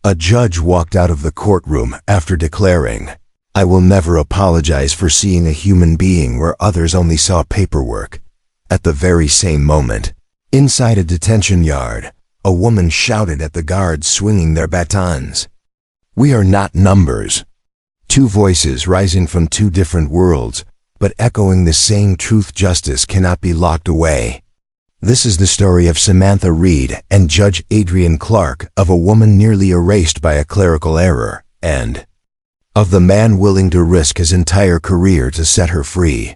A judge walked out of the courtroom after declaring, "I will never apologize for seeing a human being where others only saw paperwork." At the very same moment, inside a detention yard, a woman shouted at the guards swinging their batons, "We are not numbers." Two voices rising from two different worlds, but echoing the same truth: justice cannot be locked away. This is the story of Samantha Reed and Judge Adrian Clark, of a woman nearly erased by a clerical error, and of the man willing to risk his entire career to set her free.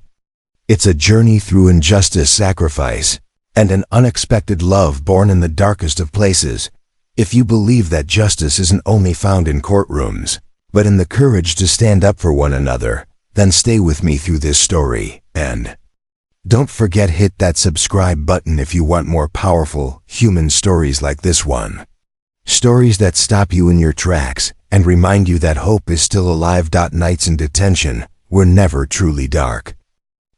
It's a journey through injustice, sacrifice, and an unexpected love born in the darkest of places. If you believe that justice isn't only found in courtrooms, but in the courage to stand up for one another, then stay with me through this story, and don't forget, hit that subscribe button if you want more powerful, human stories like this one. Stories that stop you in your tracks and remind you that hope is still alive. Nights in detention were never truly dark.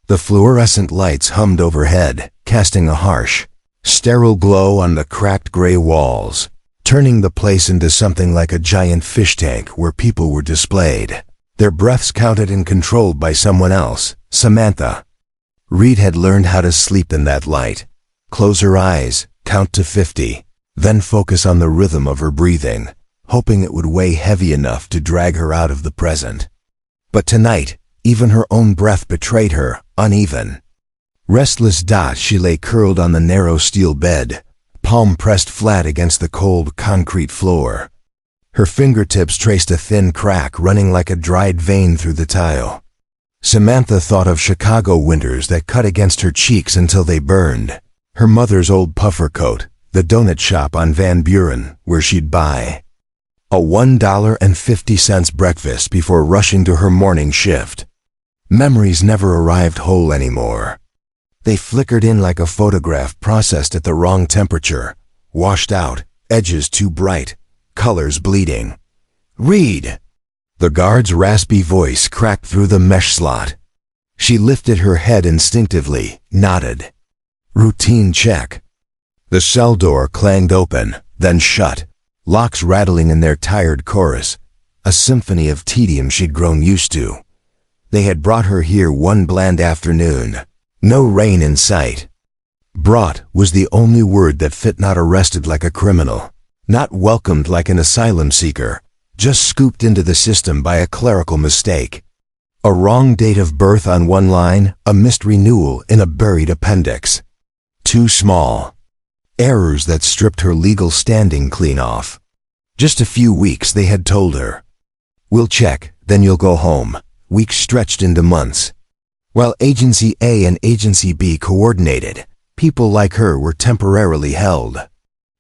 The fluorescent lights hummed overhead, casting a harsh, sterile glow on the cracked gray walls, turning the place into something like a giant fish tank where people were displayed, their breaths counted and controlled by someone else. Samantha Reed had learned how to sleep in that light. Close her eyes, count to 50, then focus on the rhythm of her breathing, hoping it would weigh heavy enough to drag her out of the present. But tonight, even her own breath betrayed her, uneven. Restless, she lay curled on the narrow steel bed, palm pressed flat against the cold concrete floor. Her fingertips traced a thin crack running like a dried vein through the tile. Samantha thought of Chicago winters that cut against her cheeks until they burned, her mother's old puffer coat, the donut shop on Van Buren where she'd buy a $1.50 breakfast before rushing to her morning shift. Memories never arrived whole anymore. They flickered in like a photograph processed at the wrong temperature, washed out, edges too bright, colors bleeding. "Reed!" The guard's raspy voice cracked through the mesh slot. She lifted her head instinctively, nodded. Routine check. The cell door clanged open, then shut, locks rattling in their tired chorus, a symphony of tedium she'd grown used to. They had brought her here one bland afternoon, no rain in sight. Brought was the only word that fit. Not arrested like a criminal, not welcomed like an asylum seeker, just scooped into the system by a clerical mistake. A wrong date of birth on one line, a missed renewal in a buried appendix. Too small. Errors that stripped her legal standing clean off. Just a few weeks, they had told her. "We'll check, then you'll go home." Weeks stretched into months. While Agency A and Agency B coordinated, people like her were temporarily held.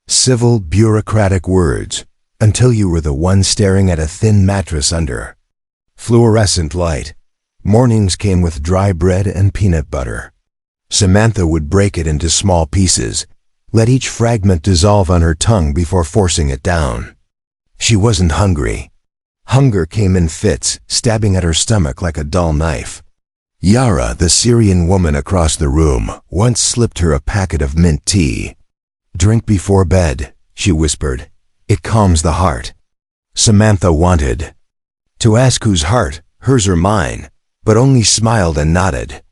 Civil, bureaucratic words, until you were the one staring at a thin mattress under fluorescent light. Mornings came with dry bread and peanut butter. Samantha would break it into small pieces, let each fragment dissolve on her tongue before forcing it down. She wasn't hungry. Hunger came in fits, stabbing at her stomach like a dull knife. Yara, the Syrian woman across the room, once slipped her a packet of mint tea. "Drink before bed," she whispered. "It calms the heart." Samantha wanted to ask whose heart, hers or mine, but only smiled and nodded.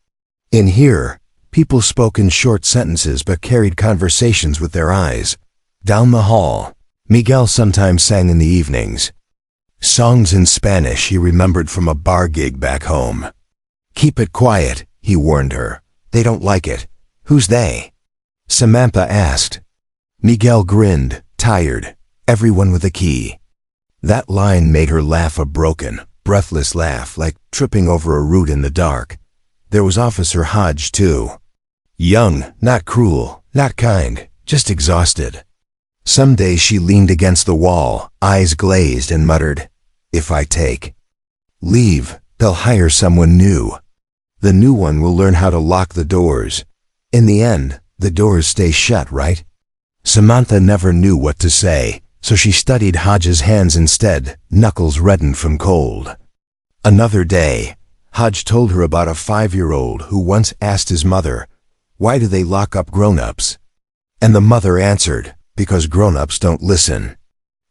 In here, people spoke in short sentences but carried conversations with their eyes. Down the hall, Miguel sometimes sang in the evenings. Songs in Spanish he remembered from a bar gig back home. "Keep it quiet," he warned her. "They don't like it." "Who's they?" Samantha asked. Miguel grinned, tired. "Everyone with a key." That line made her laugh, a broken, breathless laugh, like tripping over a root in the dark. There was Officer Hodge, too. Young, not cruel, not kind, just exhausted. Some days she leaned against the wall, eyes glazed, and muttered, "If I take leave, they'll hire someone new. The new one will learn how to lock the doors. In the end, the doors stay shut, right?" Samantha never knew what to say, so she studied Hodge's hands instead, knuckles reddened from cold. Another day, Hodge told her about a 5-year-old who once asked his mother, "Why do they lock up grown-ups?" And the mother answered, "Because grown-ups don't listen."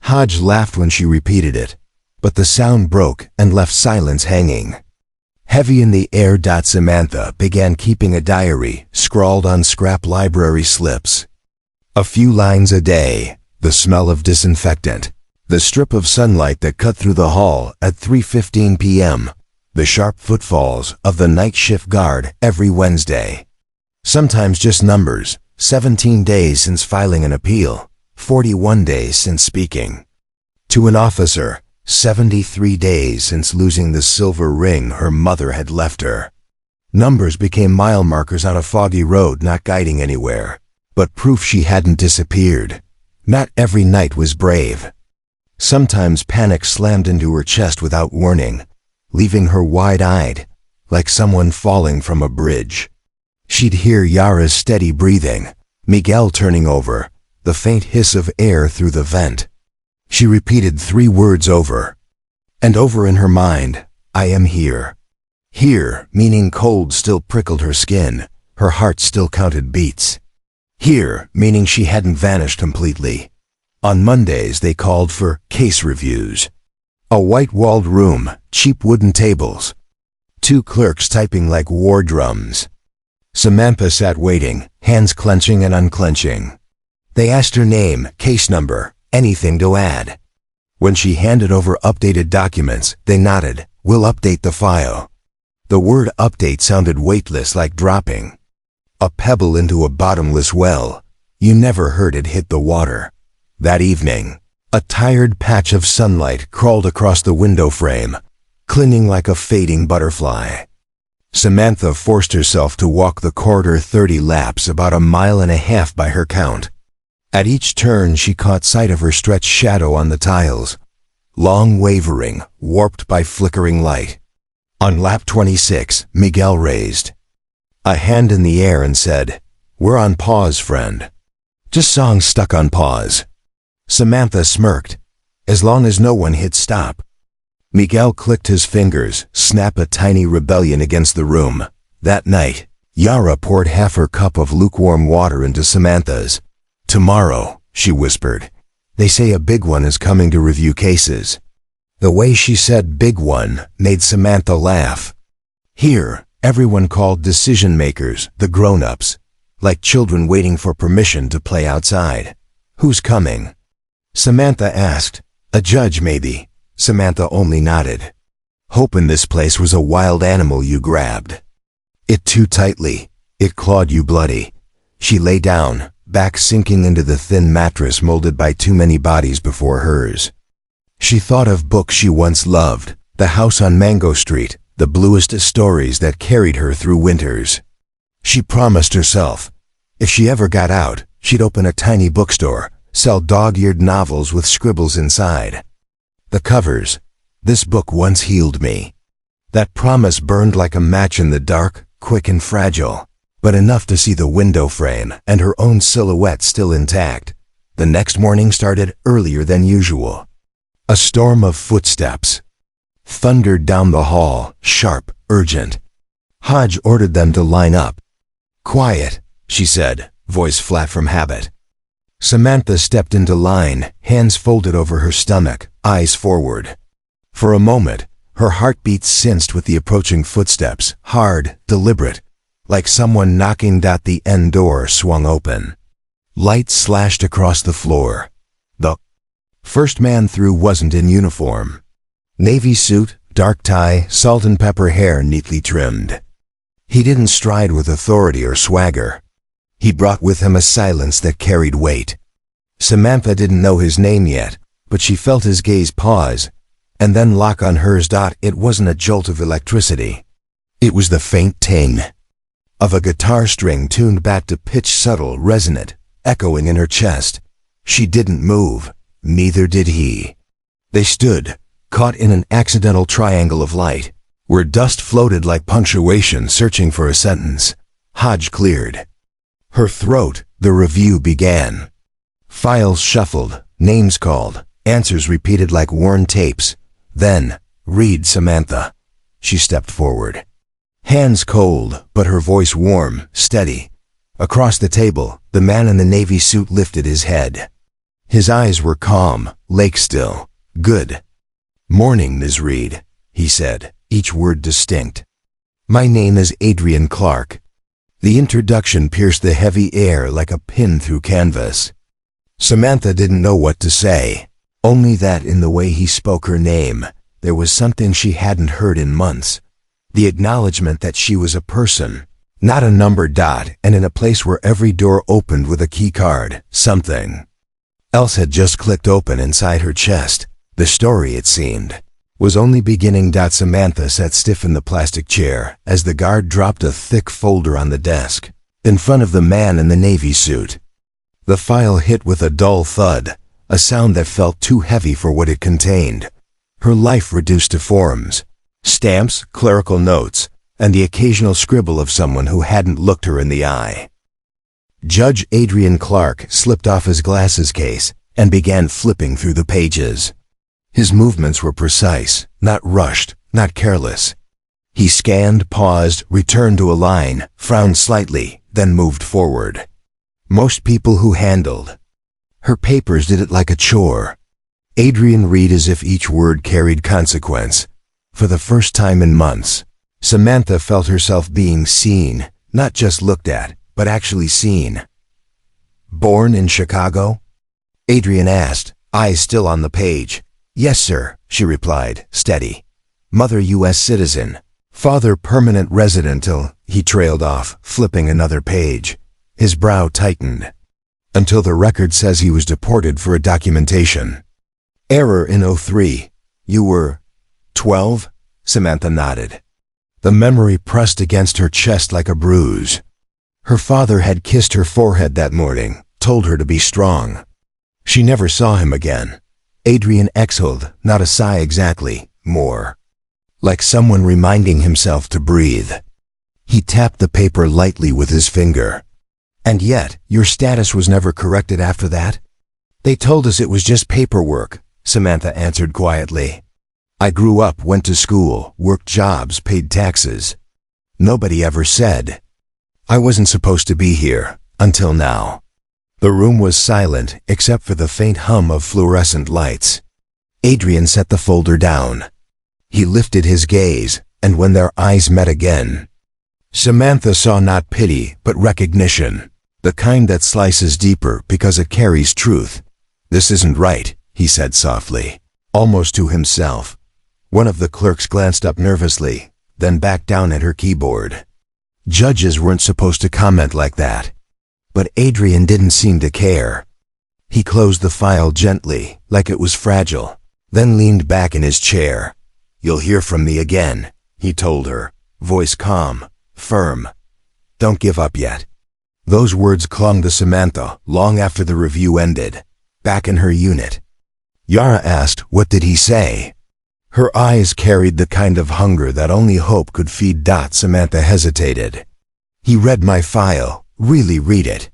Hodge laughed when she repeated it, but the sound broke and left silence hanging. Heavy in the air. Samantha began keeping a diary, scrawled on scrap library slips. A few lines a day, the smell of disinfectant, the strip of sunlight that cut through the hall at 3:15 p.m., the sharp footfalls of the night shift guard every Wednesday. Sometimes just numbers: 17 days since filing an appeal, 41 days since speaking. To an officer, 73 days since losing the silver ring her mother had left her. Numbers became mile markers on a foggy road, not guiding anywhere, but proof she hadn't disappeared. Not every night was brave. Sometimes panic slammed into her chest without warning, leaving her wide-eyed, like someone falling from a bridge. She'd hear Yara's steady breathing, Miguel turning over, the faint hiss of air through the vent. She repeated 3 words over and over in her mind: I am here. Here, meaning cold still prickled her skin, her heart still counted beats. Here, meaning she hadn't vanished completely. On Mondays they called for case reviews. A white-walled room, cheap wooden tables. 2 clerks typing like war drums. Samantha sat waiting, hands clenching and unclenching. They asked her name, case number, anything to add. When she handed over updated documents, they nodded. We'll update the file. The word update sounded weightless, like dropping a pebble into a bottomless well. You never heard it hit the water. That evening, a tired patch of sunlight crawled across the window frame, clinging like a fading butterfly. Samantha forced herself to walk the corridor 30 laps, about 1.5 miles by her count. At each turn she caught sight of her stretched shadow on the tiles, long, wavering, warped by flickering light. On lap 26, Miguel raised a hand in the air and said, "We're on pause, friend." Just songs stuck on pause. Samantha smirked, as long as no one hit stop. Miguel clicked his fingers, snap a tiny rebellion against the room. That night, Yara poured half her cup of lukewarm water into Samantha's. "Tomorrow," she whispered, "they say a big one is coming to review cases." The way she said big one made Samantha laugh. Here, everyone called decision makers the grown-ups, like children waiting for permission to play outside. "Who's coming?" Samantha asked. "A judge, maybe." Samantha only nodded. Hope in this place was a wild animal you grabbed it too tightly. It clawed you bloody. She lay down, back sinking into the thin mattress molded by too many bodies before hers. She thought of books she once loved, The House on Mango Street, the bluest of stories that carried her through winters. She promised herself, if she ever got out, she'd open a tiny bookstore, sell dog-eared novels with scribbles inside. The covers: "This book once healed me." That promise burned like a match in the dark, quick and fragile, but enough to see the window frame and her own silhouette still intact. The next morning started earlier than usual. A storm of footsteps thundered down the hall, sharp, urgent. Hodge ordered them to line up. "Quiet," she said, voice flat from habit. Samantha stepped into line, hands folded over her stomach, eyes forward. For a moment, her heartbeat cinched with the approaching footsteps, hard, deliberate, like someone knocking. The end door swung open. Light slashed across the floor. The first man through wasn't in uniform. Navy suit, dark tie, salt and pepper hair neatly trimmed. He didn't stride with authority or swagger. He brought with him a silence that carried weight. Samantha didn't know his name yet, but she felt his gaze pause, and then lock on hers. It wasn't a jolt of electricity. It was the faint ting of a guitar string tuned back to pitch, subtle, resonant, echoing in her chest. She didn't move, neither did he. They stood, caught in an accidental triangle of light, where dust floated like punctuation searching for a sentence. Hodge cleared her throat. The review began. Files shuffled, names called, answers repeated like worn tapes. Then, "Read, Samantha." She stepped forward. Hands cold, but her voice warm, steady. Across the table, the man in the navy suit lifted his head. His eyes were calm, lake still. "Good morning, Ms. Reed," he said, each word distinct. "My name is Adrian Clark." The introduction pierced the heavy air like a pin through canvas. Samantha didn't know what to say, only that in the way he spoke her name, there was something she hadn't heard in months. The acknowledgement that she was a person, not a numbered dot, and in a place where every door opened with a key card. Something else had just clicked open inside her chest. The story, it seemed, was only beginning. Samantha sat stiff in the plastic chair as the guard dropped a thick folder on the desk, in front of the man in the navy suit. The file hit with a dull thud, a sound that felt too heavy for what it contained. Her life reduced to forms, stamps, clerical notes, and the occasional scribble of someone who hadn't looked her in the eye. Judge Adrian Clark slipped off his glasses case and began flipping through the pages. His movements were precise, not rushed, not careless. He scanned, paused, returned to a line, frowned slightly, then moved forward. Most people who handled her papers did it like a chore. Adrian read as if each word carried consequence. For the first time in months, Samantha felt herself being seen, not just looked at, but actually seen. "Born in Chicago?" Adrian asked, eyes still on the page. "Yes, sir," she replied, steady. "Mother U.S. citizen. Father permanent resident till..." He trailed off, flipping another page. His brow tightened. "Until the record says he was deported for a documentation error in '03. You were 12? Samantha nodded. The memory pressed against her chest like a bruise. Her father had kissed her forehead that morning, told her to be strong. She never saw him again. Adrian exhaled, not a sigh exactly, more like someone reminding himself to breathe. He tapped the paper lightly with his finger. "And yet, your status was never corrected after that?" "They told us it was just paperwork," Samantha answered quietly. "I grew up, went to school, worked jobs, paid taxes. Nobody ever said I wasn't supposed to be here, until now." The room was silent, except for the faint hum of fluorescent lights. Adrian set the folder down. He lifted his gaze, and when their eyes met again, Samantha saw not pity, but recognition, the kind that slices deeper because it carries truth. "This isn't right," he said softly, almost to himself. One of the clerks glanced up nervously, then back down at her keyboard. Judges weren't supposed to comment like that. But Adrian didn't seem to care. He closed the file gently, like it was fragile, then leaned back in his chair. "You'll hear from me again," he told her, voice calm, firm. "Don't give up yet." Those words clung to Samantha long after the review ended, back in her unit. Yara asked, "What did he say?" Her eyes carried the kind of hunger that only hope could feed. Samantha hesitated. "He read my file. Really read it."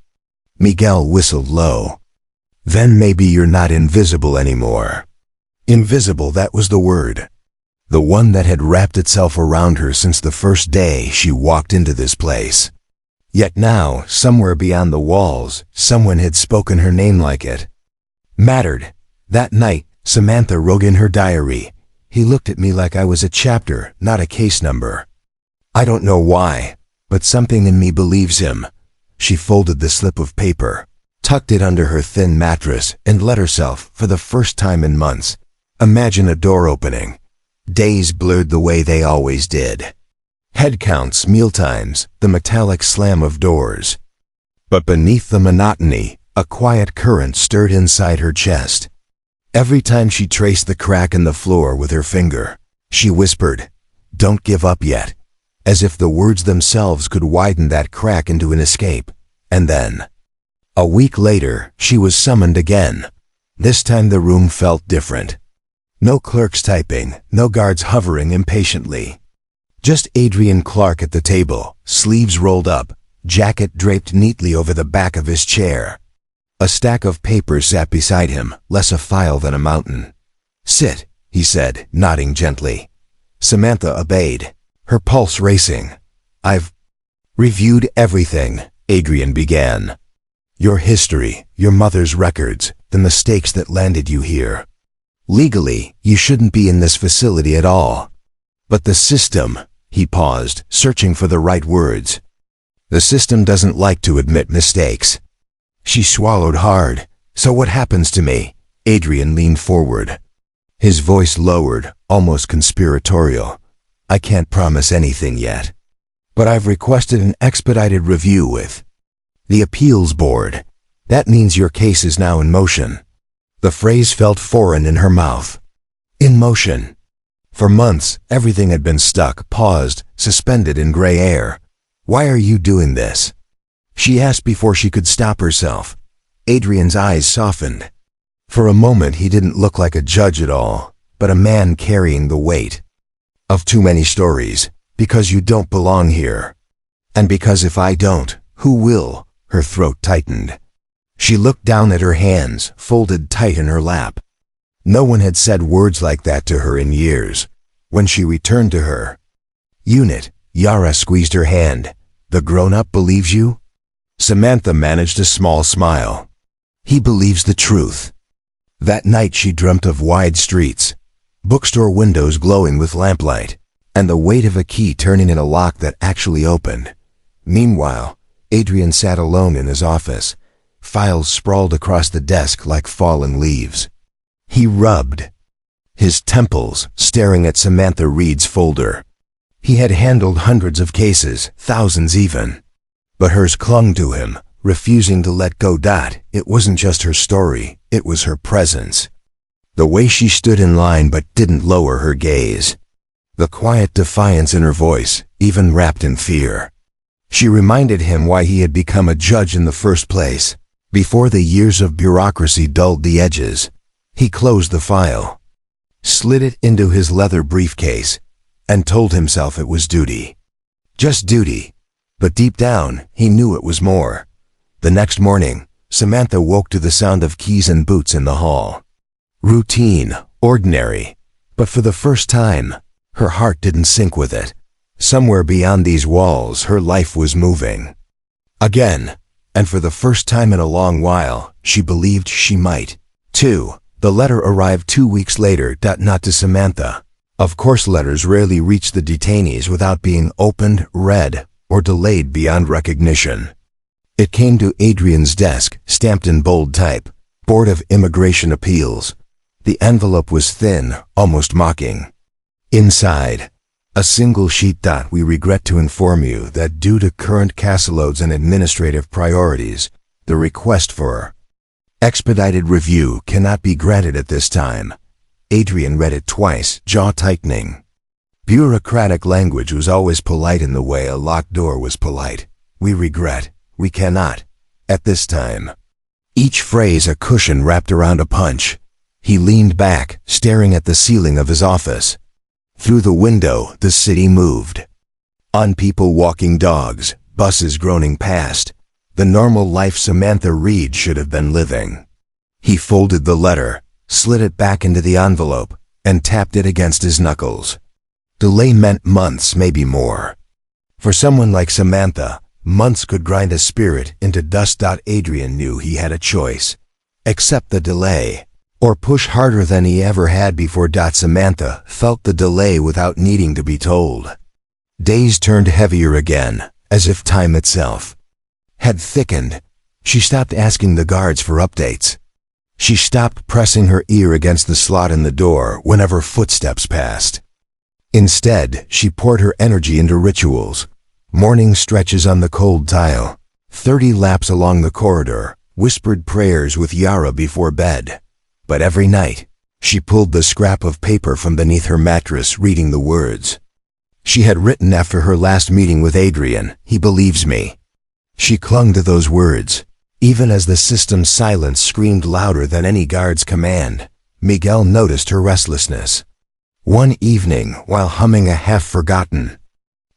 Miguel whistled low. "Then maybe you're not invisible anymore." Invisible, that was the word. The one that had wrapped itself around her since the first day she walked into this place. Yet now, somewhere beyond the walls, someone had spoken her name like it mattered. That night, Samantha wrote in her diary, "He looked at me like I was a chapter, not a case number. I don't know why, but something in me believes him." She folded the slip of paper, tucked it under her thin mattress, and let herself, for the first time in months, imagine a door opening. Days blurred the way they always did. Head counts, mealtimes, the metallic slam of doors. But beneath the monotony, a quiet current stirred inside her chest. Every time she traced the crack in the floor with her finger, she whispered, "Don't give up yet," as if the words themselves could widen that crack into an escape. And then, a week later, she was summoned again. This time the room felt different. No clerks typing, no guards hovering impatiently. Just Adrian Clark at the table, sleeves rolled up, jacket draped neatly over the back of his chair. A stack of papers sat beside him, less a file than a mountain. "Sit," he said, nodding gently. Samantha obeyed, her pulse racing. "I've reviewed everything," Adrian began. "Your history, your mother's records, the mistakes that landed you here. Legally, you shouldn't be in this facility at all. But the system, he paused, searching for the right words. The system doesn't like to admit mistakes. She swallowed hard. So what happens to me? Adrian leaned forward. His voice lowered, almost conspiratorial. I can't promise anything yet. But I've requested an expedited review with the appeals board. That means your case is now in motion. The phrase felt foreign in her mouth. In motion. For months, everything had been stuck, paused, suspended in gray air. Why are you doing this? She asked before she could stop herself. Adrian's eyes softened. For a moment he didn't look like a judge at all, but a man carrying the weight of too many stories, because you don't belong here. And because if I don't, who will? Her throat tightened. She looked down at her hands, folded tight in her lap. No one had said words like that to her in years. When she returned to her unit, Yara squeezed her hand. The grown-up believes you? Samantha managed a small smile. He believes the truth. That night she dreamt of wide streets, bookstore windows glowing with lamplight, and the weight of a key turning in a lock that actually opened. Meanwhile, Adrian sat alone in his office, files sprawled across the desk like fallen leaves. He rubbed his temples, staring at Samantha Reed's folder. He had handled hundreds of cases, thousands even. But hers clung to him, refusing to let go. It wasn't just her story, it was her presence. The way she stood in line but didn't lower her gaze. The quiet defiance in her voice, even wrapped in fear. She reminded him why he had become a judge in the first place. Before the years of bureaucracy dulled the edges, he closed the file, slid it into his leather briefcase, and told himself it was duty. Just duty. But deep down, he knew it was more. The next morning, Samantha woke to the sound of keys and boots in the hall. Routine, ordinary. But for the first time, her heart didn't sync with it. Somewhere beyond these walls, her life was moving. Again, and for the first time in a long while, she believed she might. 2. The letter arrived 2 weeks later. Not to Samantha. Of course, letters rarely reach the detainees without being opened, read, or delayed beyond recognition. It came to Adrian's desk, stamped in bold type, Board of Immigration Appeals. The envelope was thin, almost mocking. Inside, a single sheet. We regret to inform you that due to current caseloads and administrative priorities, the request for expedited review cannot be granted at this time. Adrian read it twice, jaw tightening. Bureaucratic language was always polite in the way a locked door was polite. We regret, we cannot, at this time. Each phrase a cushion wrapped around a punch. He leaned back, staring at the ceiling of his office. Through the window, the city moved. On people walking dogs, buses groaning past. The normal life Samantha Reed should have been living. He folded the letter, slid it back into the envelope, and tapped it against his knuckles. Delay meant months, maybe more. For someone like Samantha, months could grind a spirit into dust. Adrian knew he had a choice. Accept the delay, or push harder than he ever had before. Samantha felt the delay without needing to be told. Days turned heavier again, as if time itself had thickened. She stopped asking the guards for updates. She stopped pressing her ear against the slot in the door whenever footsteps passed. Instead, she poured her energy into rituals. Morning stretches on the cold tile, 30 laps along the corridor, whispered prayers with Yara before bed. But every night, she pulled the scrap of paper from beneath her mattress, reading the words she had written after her last meeting with Adrian. He believes me. She clung to those words, even as the system's silence screamed louder than any guard's command. Miguel noticed her restlessness. One evening, while humming a half-forgotten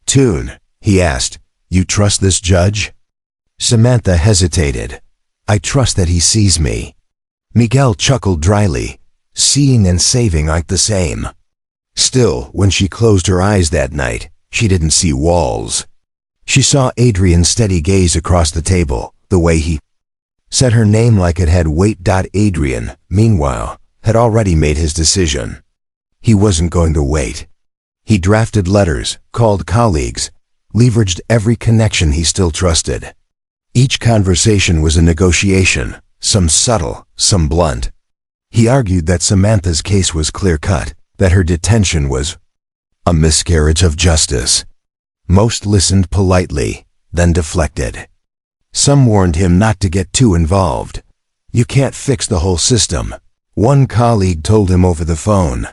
tune, he asked, "You trust this judge?" Samantha hesitated. "I trust that he sees me." Miguel chuckled dryly. Seeing and saving aren't the same. Still, when she closed her eyes that night, she didn't see walls. She saw Adrian's steady gaze across the table, the way he said her name like it had weight. Adrian, meanwhile, had already made his decision. He wasn't going to wait. He drafted letters, called colleagues, leveraged every connection he still trusted. Each conversation was a negotiation, some subtle, some blunt. He argued that Samantha's case was clear-cut, that her detention was a miscarriage of justice. Most listened politely, then deflected. Some warned him not to get too involved. You can't fix the whole system. One colleague told him over the phone,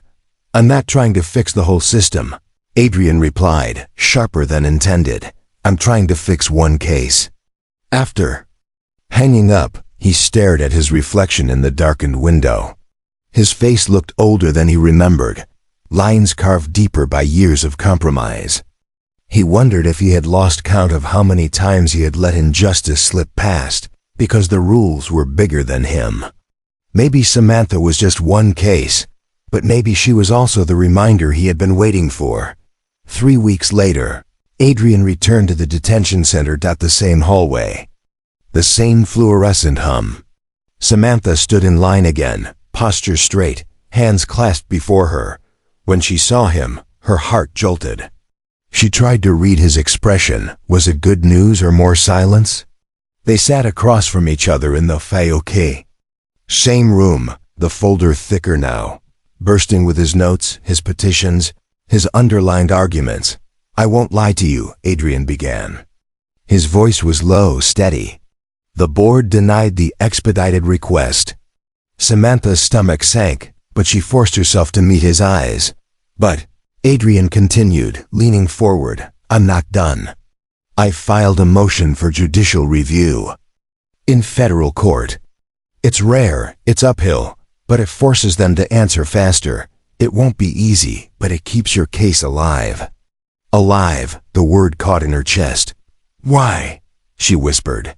"I'm not trying to fix the whole system." Adrian replied, sharper than intended, "I'm trying to fix one case." After hanging up, he stared at his reflection in the darkened window. His face looked older than he remembered, lines carved deeper by years of compromise. He wondered if he had lost count of how many times he had let injustice slip past because the rules were bigger than him. Maybe Samantha was just one case, but maybe she was also the reminder he had been waiting for. 3 weeks later, Adrian returned to the detention center. The same hallway, the same fluorescent hum. Samantha stood in line again, posture straight, hands clasped before her. When she saw him, her heart jolted. She tried to read his expression. Was it good news or more silence? They sat across from each other in the foyer. Same room, the folder thicker now, bursting with his notes, his petitions, his underlined arguments. "I won't lie to you," Adrian began. His voice was low, steady. "The board denied the expedited request." Samantha's stomach sank, but she forced herself to meet his eyes. "But," Adrian continued, leaning forward, "I'm not done. I filed a motion for judicial review. In federal court. It's rare, it's uphill, but it forces them to answer faster. It won't be easy, but it keeps your case alive." Alive, the word caught in her chest. "Why?" she whispered.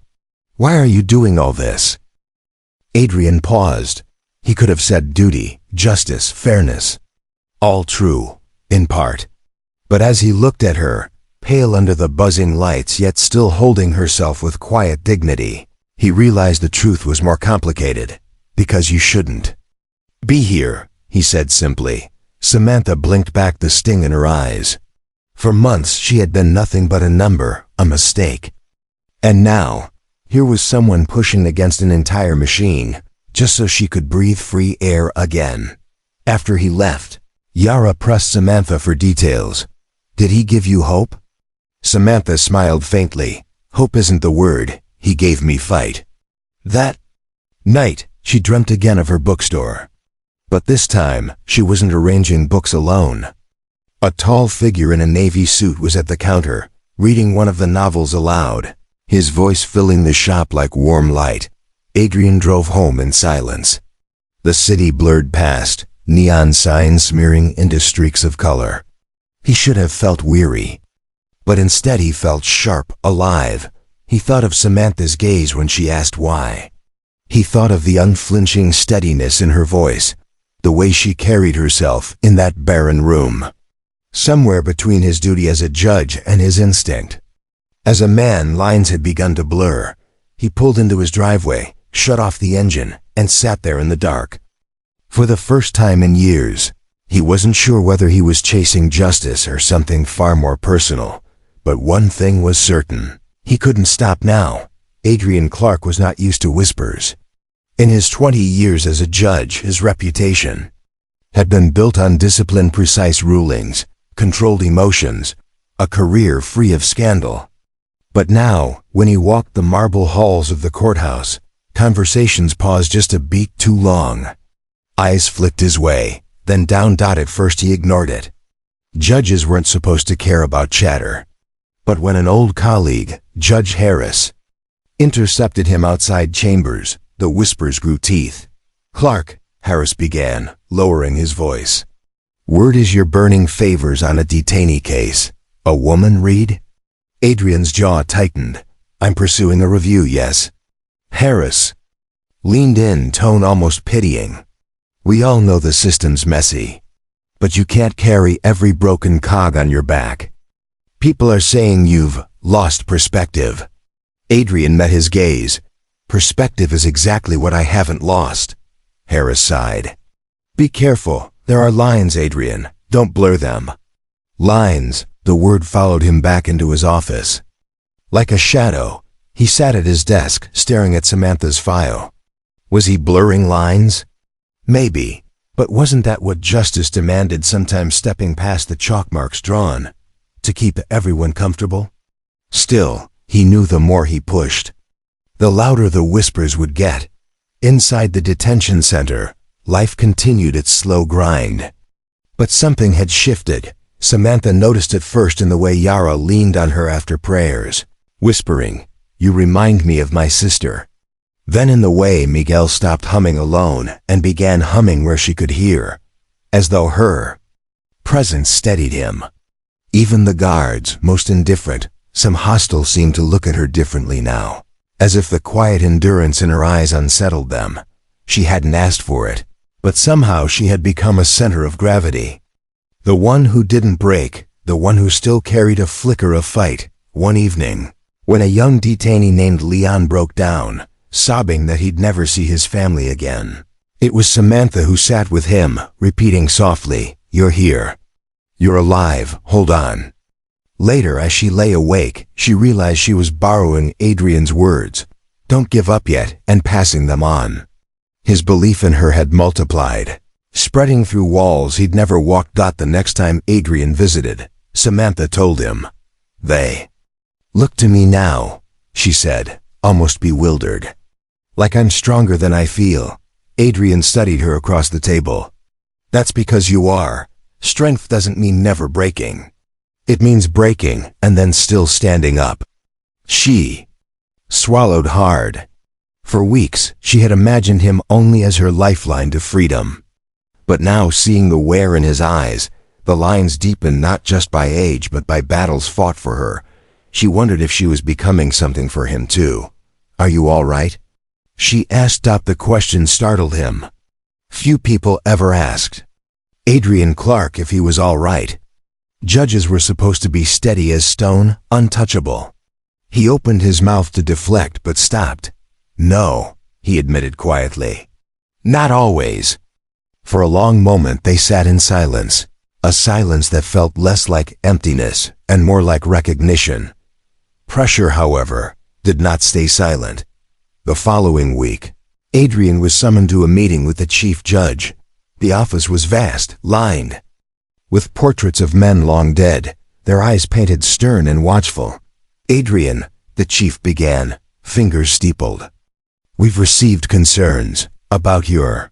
"Why are you doing all this?" Adrian paused. He could have said duty, justice, fairness. All true, in part. But as he looked at her, pale under the buzzing lights yet still holding herself with quiet dignity, he realized the truth was more complicated. "Because you shouldn't be here," he said simply. Samantha blinked back, the sting in her eyes. For months she had been nothing but a number, a mistake. And now, here was someone pushing against an entire machine, just so she could breathe free air again. After he left, Yara pressed Samantha for details. "Did he give you hope?" Samantha smiled faintly. "Hope isn't the word. He gave me fight." That night, she dreamt again of her bookstore. But this time, she wasn't arranging books alone. A tall figure in a navy suit was at the counter, reading one of the novels aloud, his voice filling the shop like warm light. Adrian drove home in silence. The city blurred past, neon signs smearing into streaks of color. He should have felt weary. But instead he felt sharp, alive. He thought of Samantha's gaze when she asked why. He thought of the unflinching steadiness in her voice, the way she carried herself in that barren room. Somewhere between his duty as a judge and his instinct. As a man, lines had begun to blur. He pulled into his driveway, shut off the engine, and sat there in the dark. For the first time in years, he wasn't sure whether he was chasing justice or something far more personal. But one thing was certain. He couldn't stop now. Adrian Clark was not used to whispers. In his 20 years as a judge, his reputation had been built on disciplined, precise rulings, controlled emotions, a career free of scandal. But now, when he walked the marble halls of the courthouse, conversations paused just a beat too long. Eyes flicked his way, then down. At first he ignored it. Judges weren't supposed to care about chatter. But when an old colleague, Judge Harris, intercepted him outside chambers, the whispers grew teeth. "Clark," Harris began, lowering his voice. "Word is you're burning favors on a detainee case. A woman, Reed?" Adrian's jaw tightened. "I'm pursuing a review, yes." Harris leaned in, tone almost pitying. "We all know the system's messy. But you can't carry every broken cog on your back. People are saying you've lost perspective." Adrian met his gaze. Perspective is exactly what I haven't lost. Harris sighed. Be careful. There are lines, Adrian. Don't blur them. Lines. The word followed him back into his office. Like a shadow, he sat at his desk, staring at Samantha's file. Was he blurring lines? Maybe. But wasn't that what justice demanded, sometimes stepping past the chalk marks drawn, to keep everyone comfortable? Still, he knew the more he pushed, the louder the whispers would get. Inside the detention center, life continued its slow grind. But something had shifted. Samantha noticed it first in the way Yara leaned on her after prayers, whispering, "You remind me of my sister." Then in the way Miguel stopped humming alone and began humming where she could hear, as though her presence steadied him. Even the guards, most indifferent, some hostile, seemed to look at her differently now, as if the quiet endurance in her eyes unsettled them. She hadn't asked for it, but somehow she had become a center of gravity. The one who didn't break, the one who still carried a flicker of fight. One evening, when a young detainee named Leon broke down, sobbing that he'd never see his family again, it was Samantha who sat with him, repeating softly, "You're here. You're alive, hold on." Later, as she lay awake, she realized she was borrowing Adrian's words, "Don't give up yet," and passing them on. His belief in her had multiplied, spreading through walls he'd never walked. The next time Adrian visited, Samantha told him, "They look to me now," she said, almost bewildered. "Like I'm stronger than I feel." Adrian studied her across the table. "That's because you are. Strength doesn't mean never breaking. It means breaking and then still standing up." She swallowed hard. For weeks, she had imagined him only as her lifeline to freedom. But now, seeing the wear in his eyes, the lines deepened not just by age but by battles fought for her, she wondered if she was becoming something for him too. "Are you all right?" she asked. The question startled him. Few people ever asked Adrian Clark if he was all right. Judges were supposed to be steady as stone, untouchable. He opened his mouth to deflect but stopped. "No," he admitted quietly. "Not always." For a long moment they sat in silence, a silence that felt less like emptiness and more like recognition. Pressure, however, did not stay silent. The following week, Adrian was summoned to a meeting with the chief judge. The office was vast, lined with portraits of men long dead, their eyes painted stern and watchful. "Adrian," the chief began, fingers steepled, "we've received concerns about your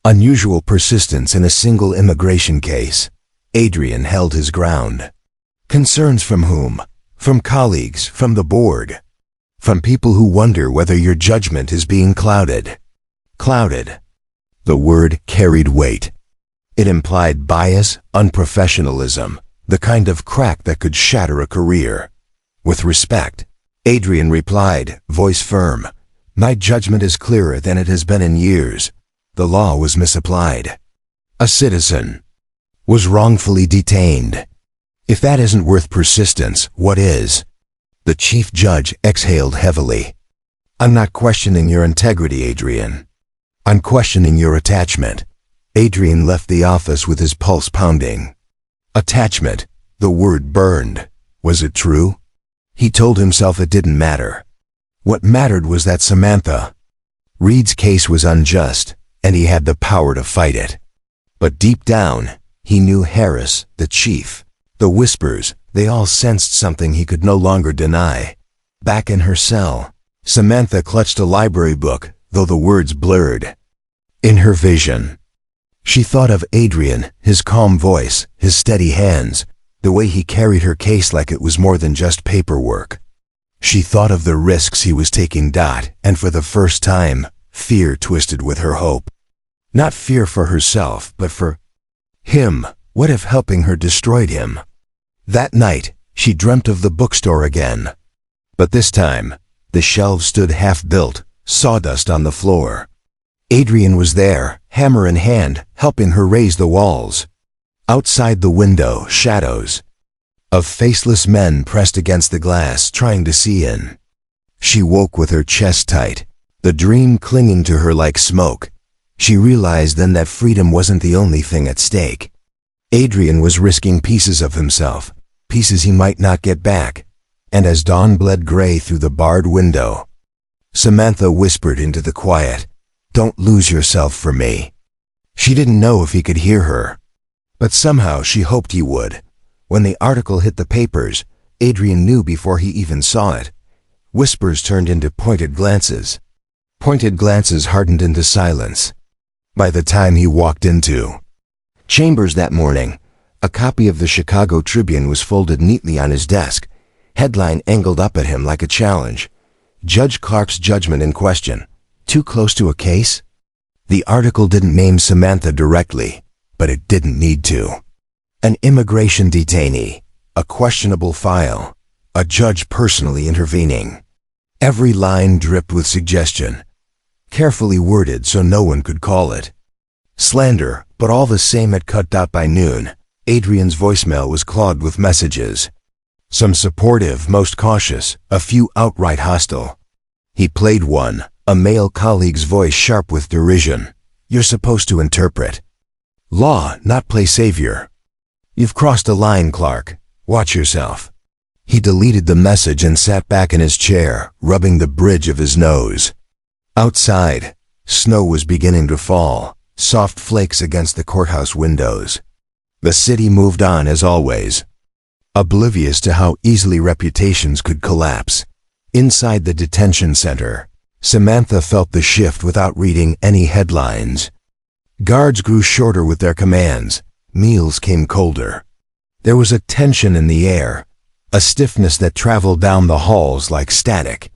unusual persistence in a single immigration case." Adrian held his ground. "Concerns from whom?" "From colleagues, from the board. From people who wonder whether your judgment is being clouded." Clouded. The word carried weight. It implied bias, unprofessionalism, the kind of crack that could shatter a career. "With respect," Adrian replied, voice firm, "my judgment is clearer than it has been in years. The law was misapplied. A citizen was wrongfully detained. If that isn't worth persistence, what is?" The chief judge exhaled heavily. "I'm not questioning your integrity, Adrian. I'm questioning your attachment." Adrian left the office with his pulse pounding. Attachment. The word burned. Was it true? He told himself it didn't matter. What mattered was that Samantha Reed's case was unjust, and he had the power to fight it. But deep down, he knew Harris, the chief, the whispers, they all sensed something he could no longer deny. Back in her cell, Samantha clutched a library book, though the words blurred. In her vision, she thought of Adrian, his calm voice, his steady hands, the way he carried her case like it was more than just paperwork. She thought of the risks he was taking. And for the first time, fear twisted with her hope. Not fear for herself, but for him. What if helping her destroyed him? That night, she dreamt of the bookstore again. But this time, the shelves stood half-built, sawdust on the floor. Adrian was there, hammer in hand, helping her raise the walls. Outside the window, shadows of faceless men pressed against the glass, trying to see in. She woke with her chest tight. the dream clinging to her like smoke. She realized then that freedom wasn't the only thing at stake. Adrian was risking pieces of himself, pieces he might not get back. And as dawn bled gray through the barred window, Samantha whispered into the quiet, "Don't lose yourself for me." She didn't know if he could hear her, but somehow she hoped he would. When the article hit the papers, Adrian knew before he even saw it. Whispers turned into pointed glances. Pointed glances hardened into silence. By the time he walked into chambers that morning, a copy of the Chicago Tribune was folded neatly on his desk, headline angled up at him like a challenge. Judge Clark's judgment in question. Too close to a case? The article didn't name Samantha directly, but it didn't need to. An immigration detainee, a questionable file, a judge personally intervening. Every line dripped with suggestion, carefully worded so no one could call it slander, but all the same at cut dot by noon, Adrian's voicemail was clogged with messages. Some supportive, most cautious, a few outright hostile. He played one, a male colleague's voice sharp with derision. "You're supposed to interpret law, not play savior. You've crossed a line, Clark. Watch yourself." He deleted the message and sat back in his chair, rubbing the bridge of his nose. Outside, snow was beginning to fall, soft flakes against the courthouse windows. The city moved on as always, oblivious to how easily reputations could collapse. Inside the detention center, Samantha felt the shift without reading any headlines. Guards grew shorter with their commands. Meals came colder. There was a tension in the air, a stiffness that traveled down the halls like static.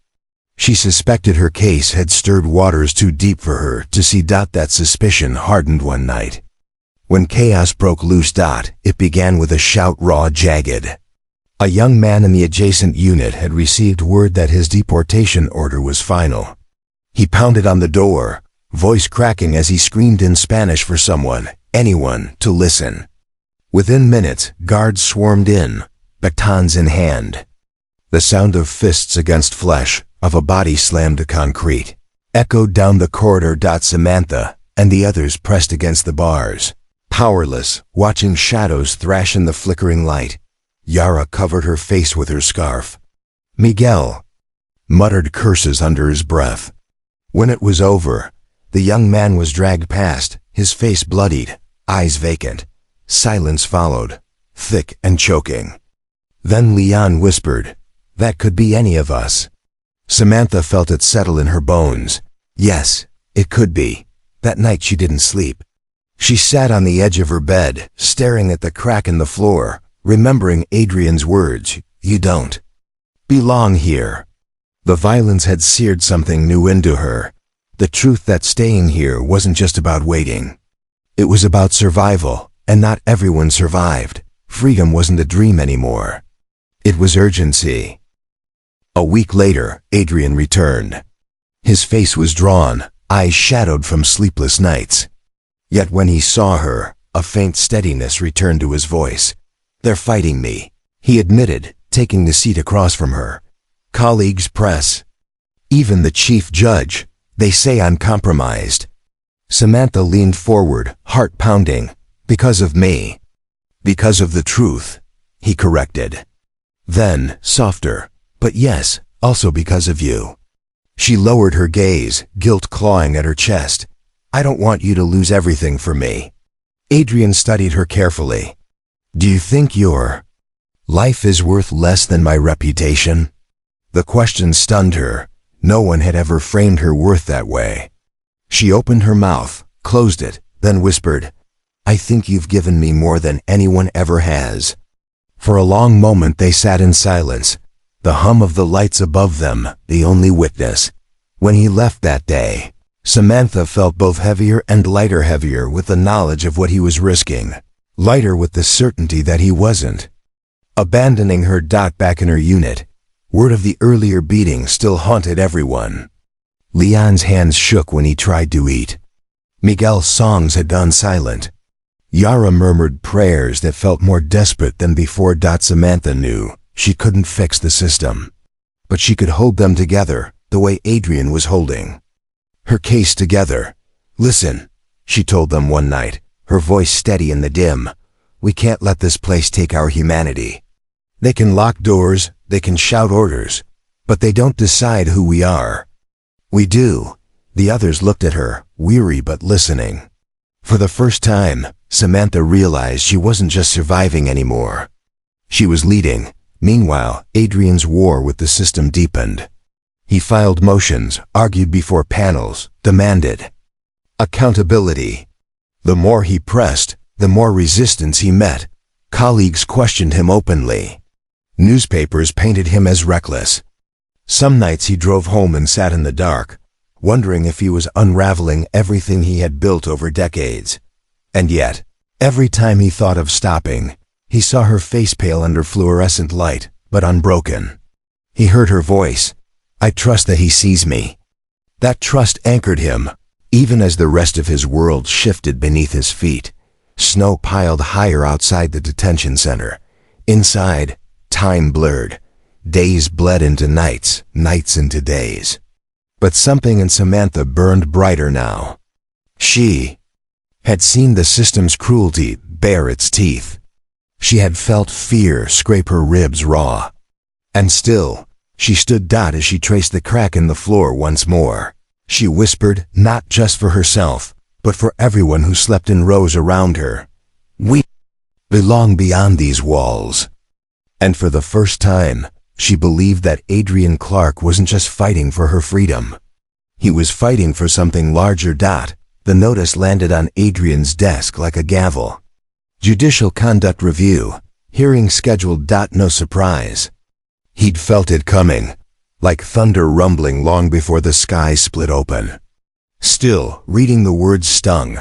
She suspected her case had stirred waters too deep for her to see. That suspicion hardened one night. When chaos broke loose. It began with a shout, raw, jagged. A young man in the adjacent unit had received word that his deportation order was final. He pounded on the door, voice cracking as he screamed in Spanish for someone, anyone, to listen. Within minutes, guards swarmed in, batons in hand. The sound of fists against flesh, of a body slammed to concrete, echoed down the corridor. Samantha and the others pressed against the bars, powerless, watching shadows thrash in the flickering light. Yara covered her face with her scarf. Miguel muttered curses under his breath. When it was over, the young man was dragged past, his face bloodied, eyes vacant. Silence followed, thick and choking. Then Leon whispered, "That could be any of us." Samantha felt it settle in her bones. Yes, it could be. That night she didn't sleep. She sat on the edge of her bed, staring at the crack in the floor, remembering Adrian's words, "You don't belong here." The violence had seared something new into her. The truth that staying here wasn't just about waiting. It was about survival, and not everyone survived. Freedom wasn't a dream anymore. It was urgency. A week later, Adrian returned. His face was drawn, eyes shadowed from sleepless nights. Yet when he saw her, a faint steadiness returned to his voice. "They're fighting me," he admitted, taking the seat across from her. "Colleagues, press. Even the chief judge. They say I'm compromised." Samantha leaned forward, heart pounding. "Because of me." "Because of the truth," he corrected. Then, softer, "But yes, also because of you." She lowered her gaze, guilt clawing at her chest. "I don't want you to lose everything for me." Adrian studied her carefully. "Do you think your life is worth less than my reputation?" The question stunned her. No one had ever framed her worth that way. She opened her mouth, closed it, then whispered, "I think you've given me more than anyone ever has." For a long moment they sat in silence, the hum of the lights above them the only witness. When he left that day, Samantha felt both heavier and heavier with the knowledge of what he was risking, lighter with the certainty that he wasn't abandoning her. Back in her unit, word of the earlier beating still haunted everyone. Leon's hands shook when he tried to eat. Miguel's songs had gone silent. Yara murmured prayers that felt more desperate than before. Samantha knew she couldn't fix the system, but she could hold them together the way Adrian was holding. her case together. "Listen," she told them one night, her voice steady in the dim. "We can't let this place take our humanity. They can lock doors, they can shout orders, but they don't decide who we are. We do." The others looked at her, weary but listening. For the first time, Samantha realized she wasn't just surviving anymore. She was leading. Meanwhile, Adrian's war with the system deepened. He filed motions, argued before panels, demanded accountability. The more he pressed, the more resistance he met. Colleagues questioned him openly. Newspapers painted him as reckless. Some nights he drove home and sat in the dark, wondering if he was unraveling everything he had built over decades. And yet, every time he thought of stopping, he saw her face pale under fluorescent light, but unbroken. He heard her voice. "I trust that he sees me." That trust anchored him, even as the rest of his world shifted beneath his feet. Snow piled higher outside the detention center. Inside, time blurred. Days bled into nights, nights into days. But something in Samantha burned brighter now. She had seen the system's cruelty bare its teeth. She had felt fear scrape her ribs raw. And still, she stood as she traced the crack in the floor once more. She whispered, not just for herself, but for everyone who slept in rows around her. "We belong beyond these walls." And for the first time, she believed that Adrian Clark wasn't just fighting for her freedom. He was fighting for something larger. The notice landed on Adrian's desk like a gavel. Judicial Conduct Review, hearing scheduled. No surprise. He'd felt it coming, like thunder rumbling long before the sky split open. Still, reading the words stung.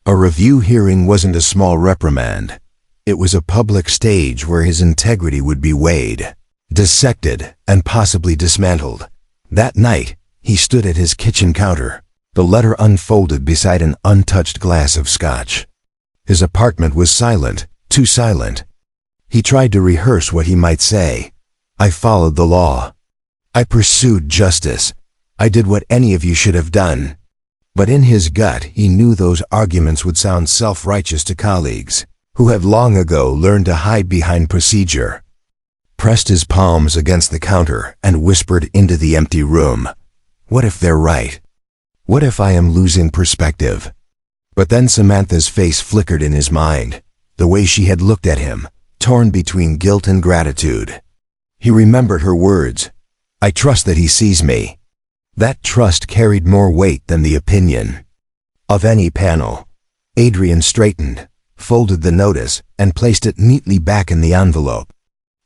A review hearing wasn't a small reprimand. It was a public stage where his integrity would be weighed, dissected, and possibly dismantled. That night, he stood at his kitchen counter, the letter unfolded beside an untouched glass of scotch. His apartment was silent, too silent. He tried to rehearse what he might say. "I followed the law. I pursued justice. I did what any of you should have done." But in his gut, he knew those arguments would sound self-righteous to colleagues, who had long ago learned to hide behind procedure. Pressed his palms against the counter and whispered into the empty room, "What if they're right? What if I am losing perspective?" But then Samantha's face flickered in his mind, the way she had looked at him, torn between guilt and gratitude. He remembered her words, "I trust that he sees me." That trust carried more weight than the opinion of any panel. Adrian straightened, folded the notice, and placed it neatly back in the envelope.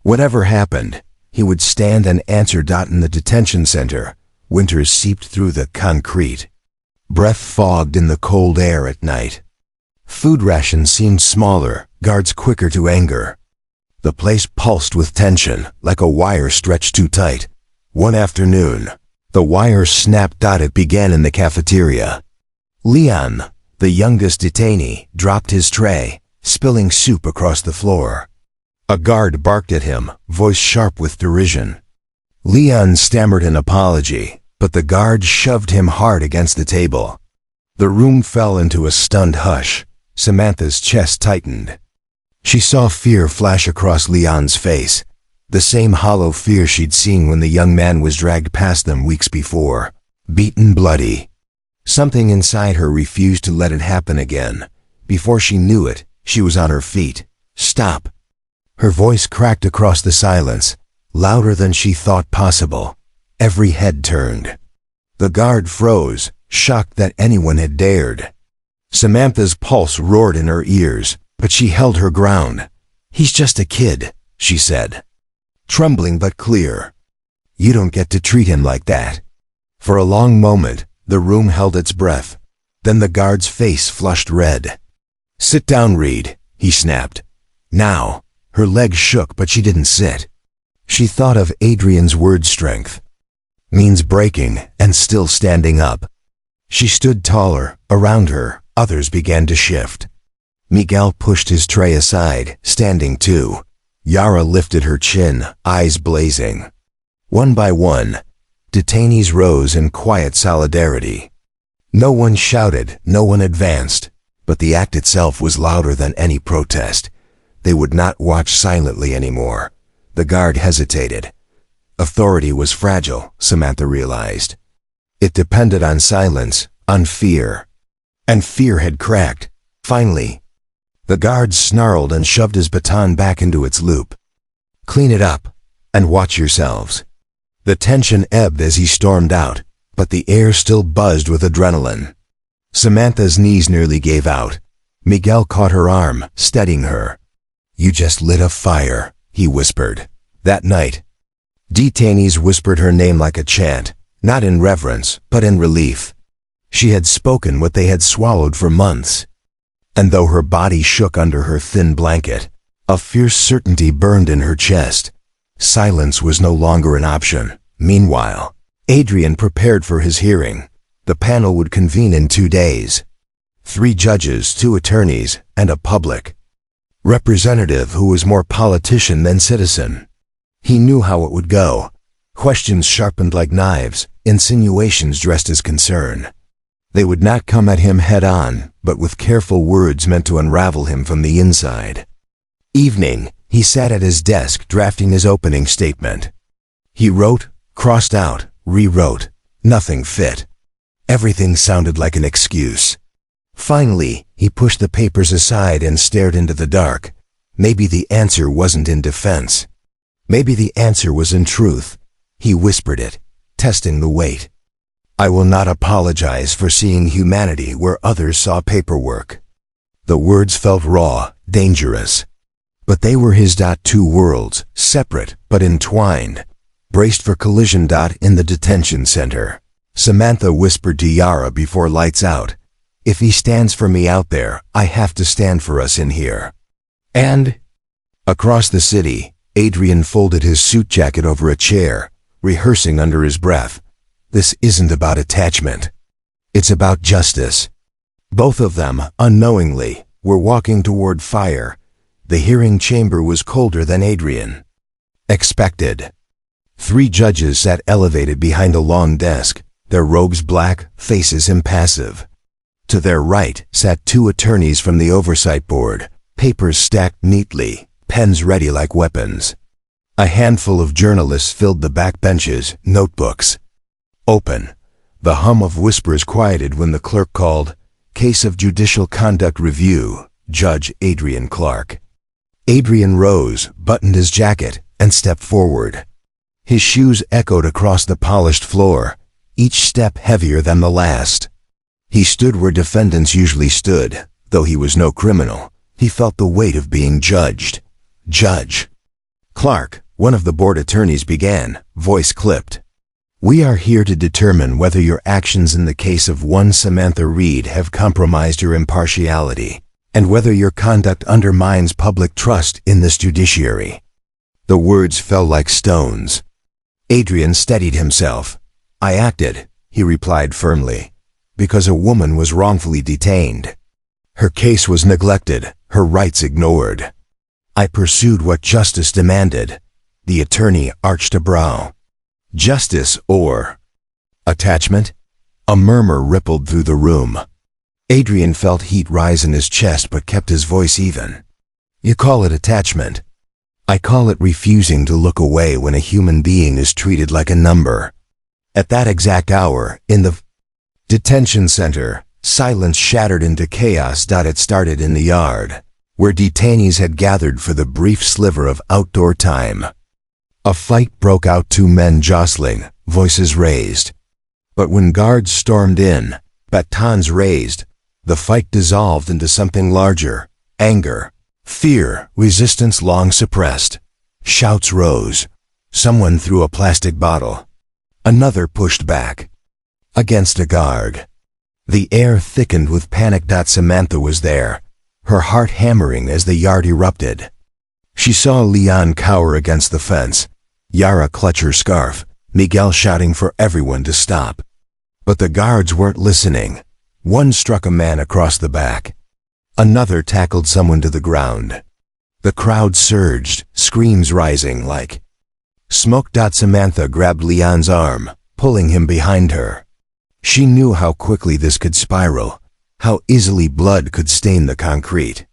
Whatever happened, he would stand and answer. In the detention center, winters seeped through the concrete. Breath fogged in the cold air at night. Food rations seemed smaller, guards quicker to anger. The place pulsed with tension, like a wire stretched too tight. One afternoon, the wire snapped. It began in the cafeteria. Leon, the youngest detainee, dropped his tray, spilling soup across the floor. A guard barked at him, voice sharp with derision. Leon stammered an apology, but the guard shoved him hard against the table. The room fell into a stunned hush. Samantha's chest tightened. She saw fear flash across Leon's face, the same hollow fear she'd seen when the young man was dragged past them weeks before, beaten bloody. Something inside her refused to let it happen again. Before she knew it, she was on her feet. "Stop!" Her voice cracked across the silence, louder than she thought possible. Every head turned. The guard froze, shocked that anyone had dared. Samantha's pulse roared in her ears, but she held her ground. "He's just a kid," she said, trembling but clear. "You don't get to treat him like that." For a long moment, the room held its breath. Then the guard's face flushed red. "Sit down, Reed," he snapped. Now, her legs shook, but she didn't sit. She thought of Adrian's word strength. Means breaking and still standing up. She stood taller. Around her, others began to shift. Miguel pushed his tray aside, standing too. Yara lifted her chin, eyes blazing. One by one, detainees rose in quiet solidarity. No one shouted, no one advanced, but the act itself was louder than any protest. They would not watch silently anymore. The guard hesitated. Authority was fragile, Samantha realized. It depended on silence, on fear. And fear had cracked. Finally, the guard snarled and shoved his baton back into its loop. "Clean it up, and watch yourselves." The tension ebbed as he stormed out, but the air still buzzed with adrenaline. Samantha's knees nearly gave out. Miguel caught her arm, steadying her. "You just lit a fire," he whispered. That night, detainees whispered her name like a chant, not in reverence, but in relief. She had spoken what they had swallowed for months. And though her body shook under her thin blanket, a fierce certainty burned in her chest. Silence was no longer an option. Meanwhile, Adrian prepared for his hearing. The panel would convene in 2 days. 3 judges, 2 attorneys, and a public representative who was more politician than citizen. He knew how it would go. Questions sharpened like knives, insinuations dressed as concern. They would not come at him head-on, but with careful words meant to unravel him from the inside. Evening, he sat at his desk drafting his opening statement. He wrote, crossed out, rewrote. Nothing fit. Everything sounded like an excuse. Finally, he pushed the papers aside and stared into the dark. Maybe the answer wasn't in defense. Maybe the answer was in truth. He whispered it, testing the weight. "I will not apologize for seeing humanity where others saw paperwork." The words felt raw, dangerous. But they were his. 2 worlds, separate but entwined, braced for collision. In the detention center, Samantha whispered to Yara before lights out, "If he stands for me out there, I have to stand for us in here." And across the city, Adrian folded his suit jacket over a chair, rehearsing under his breath. This isn't about attachment. It's about justice. Both of them, unknowingly, were walking toward fire. The hearing chamber was colder than Adrian expected. 3 judges sat elevated behind a long desk, their robes black, faces impassive. To their right sat 2 attorneys from the oversight board, papers stacked neatly, pens ready like weapons. A handful of journalists filled the back benches, notebooks open. The hum of whispers quieted when the clerk called, "Case of Judicial Conduct Review, Judge Adrian Clark." Adrian rose, buttoned his jacket, and stepped forward. His shoes echoed across the polished floor, each step heavier than the last. He stood where defendants usually stood. Though he was no criminal, he felt the weight of being judged. "Judge Clark," one of the board attorneys began, voice clipped. "We are here to determine whether your actions in the case of one Samantha Reed have compromised your impartiality, and whether your conduct undermines public trust in this judiciary." The words fell like stones. Adrian steadied himself. "I acted," he replied firmly, "because a woman was wrongfully detained. Her case was neglected, her rights ignored. I pursued what justice demanded." The attorney arched a brow. "Justice or attachment?" A murmur rippled through the room. Adrian felt heat rise in his chest but kept his voice even. "You call it attachment. I call it refusing to look away when a human being is treated like a number." At that exact hour, in the detention center, silence shattered into chaos. It started in the yard, where detainees had gathered for the brief sliver of outdoor time. A fight broke out, 2 men jostling, voices raised. But when guards stormed in, batons raised, the fight dissolved into something larger: anger, fear, resistance long suppressed. Shouts rose. Someone threw a plastic bottle. Another pushed back against a guard. The air thickened with panic. Samantha was there, her heart hammering as the yard erupted. She saw Leon cower against the fence, Yara clutch her scarf, Miguel shouting for everyone to stop. But the guards weren't listening. One struck a man across the back. Another tackled someone to the ground. The crowd surged, screams rising like smoke. Samantha grabbed Leon's arm, pulling him behind her. She knew how quickly this could spiral, how easily blood could stain the concrete.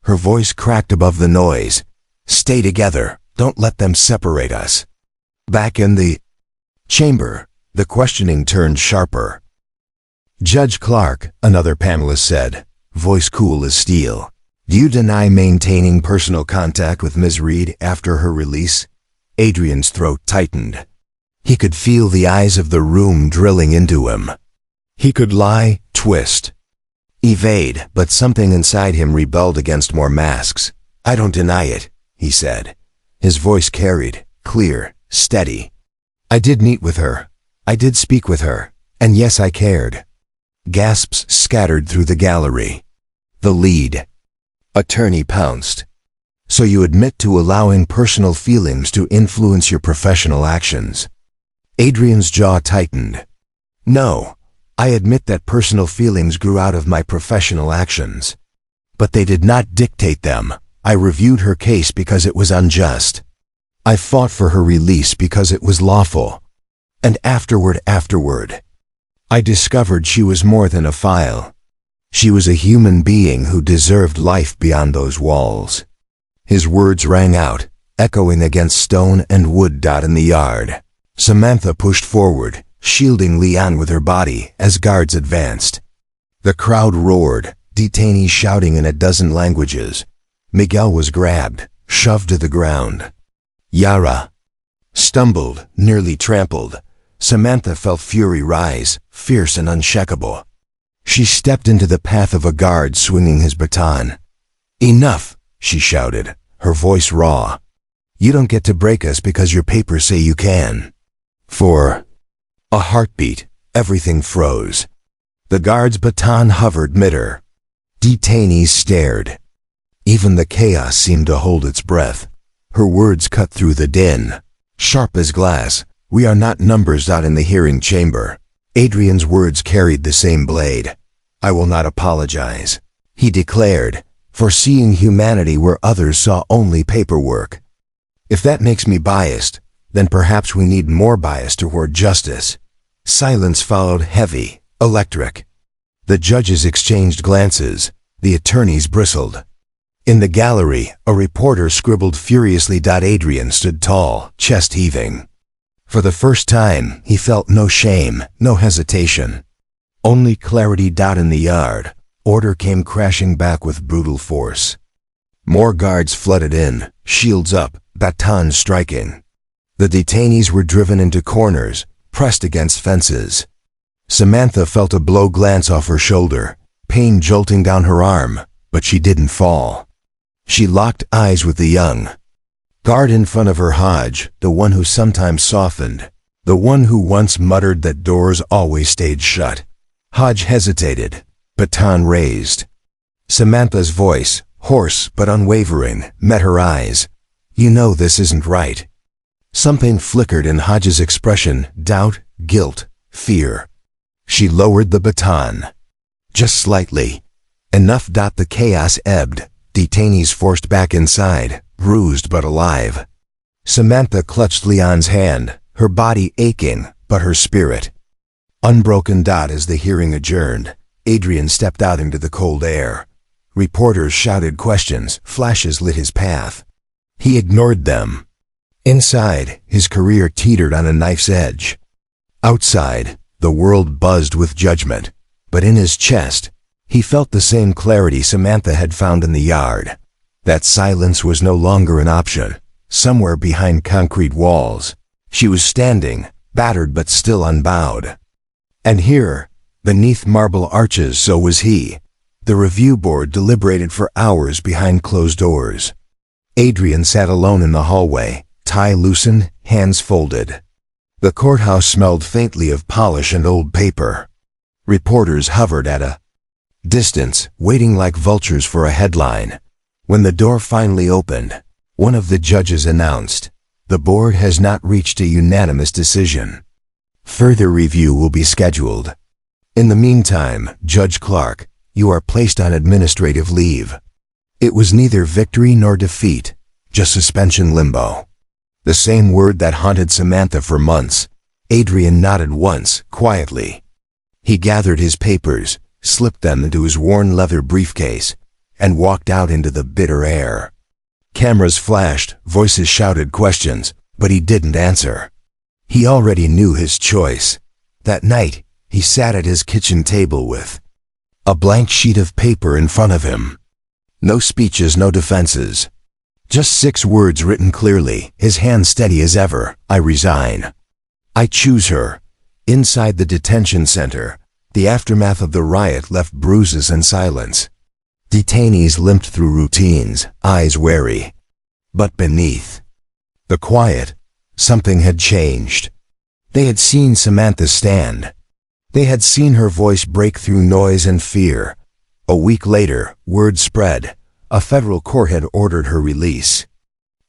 Her voice cracked above the noise. "Stay together. Don't let them separate us." Back in the chamber, the questioning turned sharper. "Judge Clark," another panelist said, voice cool as steel, "do you deny maintaining personal contact with Ms. Reed after her release?" Adrian's throat tightened. He could feel the eyes of the room drilling into him. He could lie, twist, evade, but something inside him rebelled against more masks. "I don't deny it," he said. His voice carried, clear, steady. "I did meet with her. I did speak with her. And yes, I cared." Gasps scattered through the gallery. The lead attorney pounced. "So you admit to allowing personal feelings to influence your professional actions?" Adrian's jaw tightened. "No, I admit that personal feelings grew out of my professional actions. But they did not dictate them. I reviewed her case because it was unjust. I fought for her release because it was lawful. And afterward, I discovered she was more than a file. She was a human being who deserved life beyond those walls." His words rang out, echoing against stone and wood in the yard. Samantha pushed forward, shielding Leon with her body as guards advanced. The crowd roared, detainees shouting in a dozen languages. Miguel was grabbed, shoved to the ground. Yara stumbled, nearly trampled. Samantha felt fury rise, fierce and unshakable. She stepped into the path of a guard swinging his baton. "Enough," she shouted, her voice raw. "You don't get to break us because your papers say you can." For a heartbeat, everything froze. The guard's baton hovered mid-air. Detainees stared. Even the chaos seemed to hold its breath. Her words cut through the din. Sharp as glass, "We are not numbers out in the hearing chamber." Adrian's words carried the same blade. "I will not apologize," he declared, "for seeing humanity where others saw only paperwork. If that makes me biased, then perhaps we need more bias toward justice." Silence followed, heavy, electric. The judges exchanged glances. The attorneys bristled. In the gallery, a reporter scribbled furiously. Adrian stood tall, chest heaving. For the first time, he felt no shame, no hesitation. Only clarity. In the yard, order came crashing back with brutal force. More guards flooded in, shields up, batons striking. The detainees were driven into corners, pressed against fences. Samantha felt a blow glance off her shoulder, pain jolting down her arm, but she didn't fall. She locked eyes with the young guard in front of her, Hodge, the one who sometimes softened, the one who once muttered that doors always stayed shut. Hodge hesitated, baton raised. Samantha's voice, hoarse but unwavering, met her eyes. "You know this isn't right." Something flickered in Hodge's expression, doubt, guilt, fear. She lowered the baton. Just slightly. Enough. The chaos ebbed. Detainees forced back inside, bruised but alive. Samantha clutched Leon's hand, her body aching, but her spirit unbroken. As the hearing adjourned, Adrian stepped out into the cold air. Reporters shouted questions, flashes lit his path. He ignored them. Inside, his career teetered on a knife's edge. Outside, the world buzzed with judgment, but in his chest, he felt the same clarity Samantha had found in the yard. That silence was no longer an option. Somewhere behind concrete walls, she was standing, battered but still unbowed. And here, beneath marble arches, so was he. The review board deliberated for hours behind closed doors. Adrian sat alone in the hallway, tie loosened, hands folded. The courthouse smelled faintly of polish and old paper. Reporters hovered at a distance, waiting like vultures for a headline. When the door finally opened, one of the judges announced, "The board has not reached a unanimous decision. Further review will be scheduled. In the meantime, Judge Clark, you are placed on administrative leave." It was neither victory nor defeat, just suspension limbo. The same word that haunted Samantha for months. Adrian nodded once, quietly. He gathered his papers, slipped them into his worn leather briefcase, and walked out into the bitter air. Cameras flashed, voices shouted questions, but he didn't answer. He already knew his choice. That night, he sat at his kitchen table with a blank sheet of paper in front of him. No speeches, no defenses. Just 6 words written clearly, his hand steady as ever. I resign. I choose her. Inside the detention center, the aftermath of the riot left bruises and silence. Detainees limped through routines, eyes wary. But beneath the quiet, something had changed. They had seen Samantha stand. They had seen her voice break through noise and fear. A week later, word spread. A federal court had ordered her release.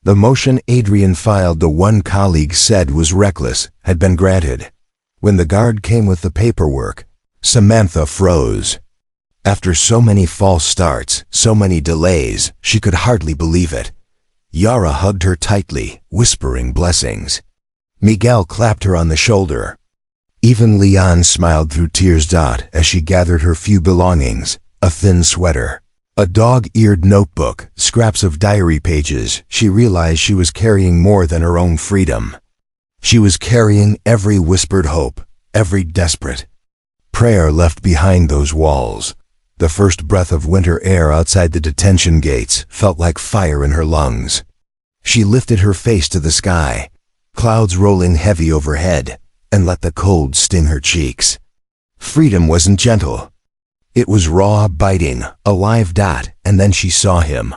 The motion Adrian filed, the one colleague said was reckless, had been granted. When the guard came with the paperwork, Samantha froze. After so many false starts, so many delays, she could hardly believe it. Yara hugged her tightly, whispering blessings. Miguel clapped her on the shoulder. Even Leon smiled through tears. As she gathered her few belongings, a thin sweater, a dog-eared notebook, scraps of diary pages, she realized she was carrying more than her own freedom. She was carrying every whispered hope, every desperate prayer left behind those walls. The first breath of winter air outside the detention gates felt like fire in her lungs. She lifted her face to the sky, clouds rolling heavy overhead, and let the cold sting her cheeks. Freedom wasn't gentle. It was raw, biting, alive. And then she saw him.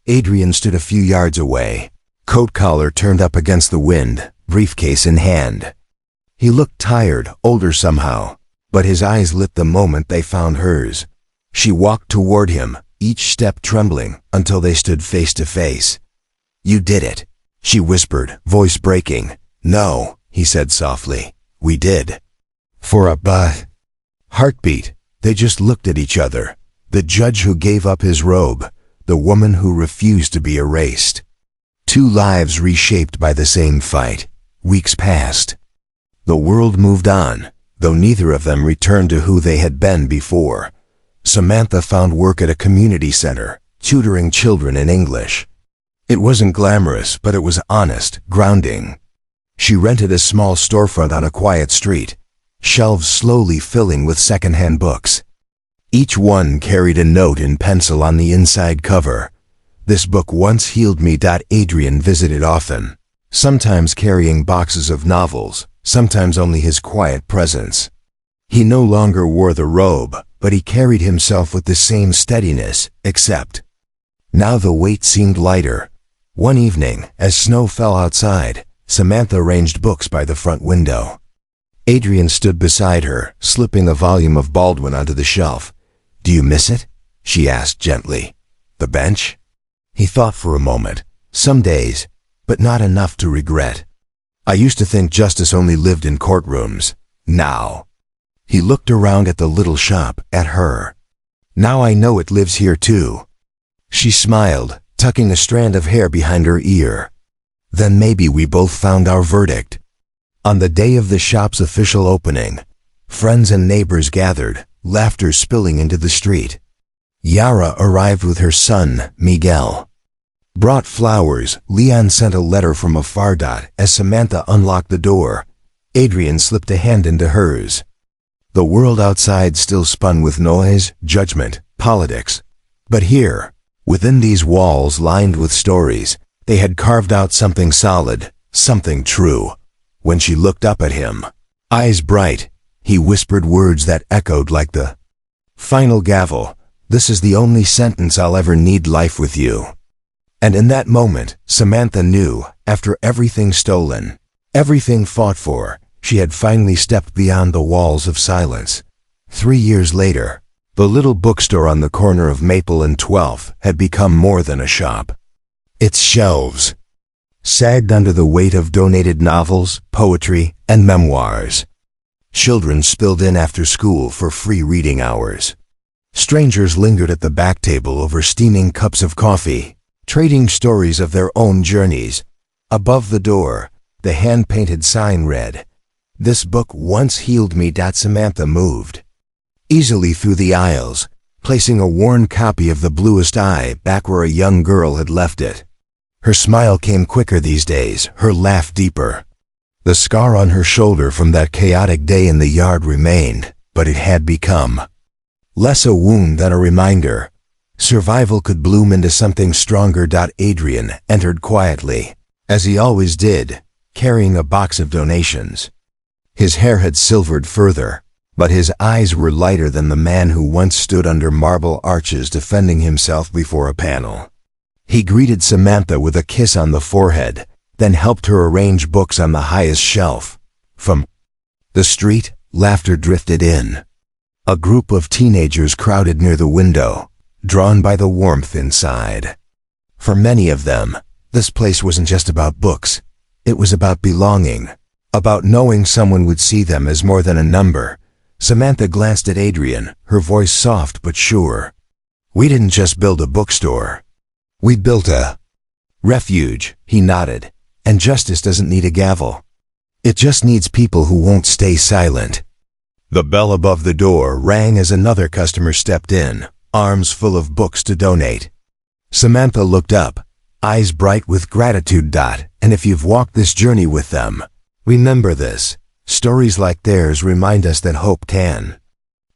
Adrian stood a few yards away, coat collar turned up against the wind, briefcase in hand. He looked tired, older somehow, but his eyes lit the moment they found hers. She walked toward him, each step trembling, until they stood face to face. "You did it," she whispered, voice breaking. "No," he said softly. "We did." For a heartbeat, they just looked at each other. The judge who gave up his robe, the woman who refused to be erased. 2 lives reshaped by the same fight. Weeks passed. The world moved on, though neither of them returned to who they had been before. Samantha found work at a community center, tutoring children in English. It wasn't glamorous, but it was honest, grounding. She rented a small storefront on a quiet street, shelves slowly filling with secondhand books. Each one carried a note in pencil on the inside cover. "This book once healed me." Adrian visited often, sometimes carrying boxes of novels, sometimes only his quiet presence. He no longer wore the robe, but he carried himself with the same steadiness, except now the weight seemed lighter. One evening, as snow fell outside, Samantha arranged books by the front window. Adrian stood beside her, slipping a volume of Baldwin onto the shelf. "Do you miss it?" she asked gently. "The bench?" He thought for a moment. "Some days, but not enough to regret. I used to think justice only lived in courtrooms. Now." He looked around at the little shop, at her. "Now I know it lives here too." She smiled, tucking a strand of hair behind her ear. "Then maybe we both found our verdict." On the day of the shop's official opening, friends and neighbors gathered, laughter spilling into the street. Yara arrived with her son, Miguel. Brought flowers. Leon sent a letter from afar. As Samantha unlocked the door, Adrian slipped a hand into hers. The world outside still spun with noise, judgment, politics. But here, within these walls lined with stories, they had carved out something solid, something true. When she looked up at him, eyes bright, he whispered words that echoed like the final gavel. "This is the only sentence I'll ever need. Life with you." And in that moment, Samantha knew, after everything stolen, everything fought for, she had finally stepped beyond the walls of silence. 3 years later, the little bookstore on the corner of Maple and 12th had become more than a shop. Its shelves sagged under the weight of donated novels, poetry, and memoirs. Children spilled in after school for free reading hours. Strangers lingered at the back table over steaming cups of coffee, trading stories of their own journeys. Above the door, the hand-painted sign read, This book once healed me. Samantha moved easily through the aisles, placing a worn copy of The Bluest Eye back where a young girl had left it. Her smile came quicker these days, her laugh deeper. The scar on her shoulder from that chaotic day in the yard remained, but it had become less a wound than a reminder. Survival could bloom into something stronger. Adrian entered quietly, as he always did, carrying a box of donations. His hair had silvered further, but his eyes were lighter than the man who once stood under marble arches defending himself before a panel. He greeted Samantha with a kiss on the forehead, then helped her arrange books on the highest shelf. From the street, laughter drifted in. A group of teenagers crowded near the window, drawn by the warmth inside. For many of them, this place wasn't just about books. It was about belonging, about knowing someone would see them as more than a number. Samantha glanced at Adrian, her voice soft but sure. "We didn't just build a bookstore. We built a refuge," he nodded. "And justice doesn't need a gavel. It just needs people who won't stay silent." The bell above the door rang as another customer stepped in, arms full of books to donate. Samantha looked up, eyes bright with gratitude. "And if you've walked this journey with them, remember this. Stories like theirs remind us that hope can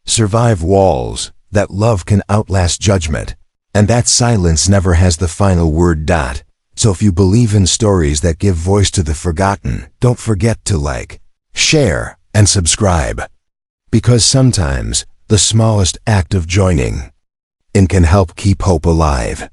survive walls, that love can outlast judgment, and that silence never has the final word. So if you believe in stories that give voice to the forgotten, don't forget to like, share, and subscribe. Because sometimes the smallest act of joining in can help keep hope alive.